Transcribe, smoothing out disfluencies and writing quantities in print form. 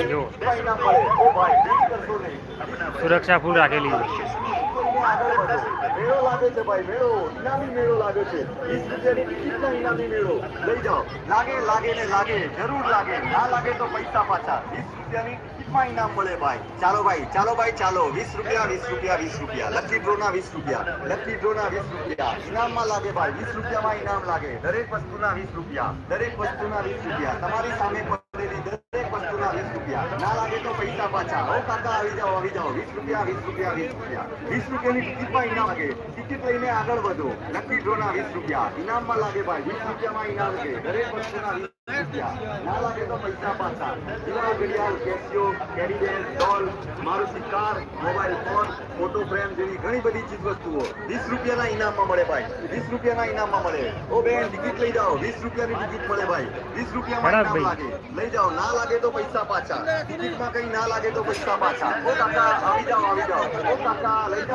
જો ઇનામ મળે ઓ ભાઈ વેટ કરશો નહીં. સુરક્ષા ફૂલ રાખેલી છે. આગળ વધો. મેળો લાગે છે ભાઈ, મેળો ઇનામી મેળો લાગે છે. 20 રૂપિયાની ટિકિટનો ઇનામી મેળો લઈ જાઓ. લાગે ને લાગે, જરૂર લાગે, ના લાગે તો પૈસા પાછા. 20 રૂપિયાની ટિકિટમાં ઇનામ મળે ભાઈ. ચાલો ભાઈ, ચાલો ભાઈ, ચાલો. 20 રૂપિયા, 20 રૂપિયા, 20 રૂપિયા. લકી ડ્રોના 20 રૂપિયા, લકી ડ્રોના 20 રૂપિયા. ઇનામમાં લાગે ભાઈ, 20 રૂપિયામાં ઇનામ લાગે. દરેક વસ્તુના 20 રૂપિયા, દરેક વસ્તુના 20 રૂપિયા. તમારી સામે પડેલી દરેક વસ્તુના 20 રૂપિયા. ના લાગે તો પૈસા પાછા. ઓ કાકા આવી જાઓ, આવી જાઓ. 20 રૂપિયા, 20 રૂપિયા, 20 રૂપિયા. 20 રૂપિયાની ટિકિટમાં ઇનામ લાગે. ટિકિટ લઈને આગળ વધો. લકી ડ્રોના 20 રૂપિયા. ઇનામમાં લાગે ભાઈ, 20 રૂપિયામાં ઇનામ છે. દરેક વસ્તુના 20 રૂપિયા. ના લાગે તો પૈસા પાછા. દિવાળી ઘડિયાળ, કેસિયો, કેરી બેગ, ડોલ, Maruti car, mobile phone, photo frame જેવી ઘણી બધી ચીજ વસ્તુઓ 20 રૂપિયાના ઇનામમાં મળે ભાઈ. 20 રૂપિયાના ઇનામમાં મળે. ઓ બેન ટિકિટ લઈ જાઓ. 20 રૂપિયાની ટિકિટ મળે ભાઈ. 20 રૂપિયામાં ઇનામ લાગે. લઈ જાઓ. ના લાગે તો પૈસા પાછા. ટિકિટમાં કઈ ના લાગે તો પૈસા પાછા. ઓ કાકા આવી જાઓ, આવી જાઓ. ઓ કાકા લઈ જાઓ.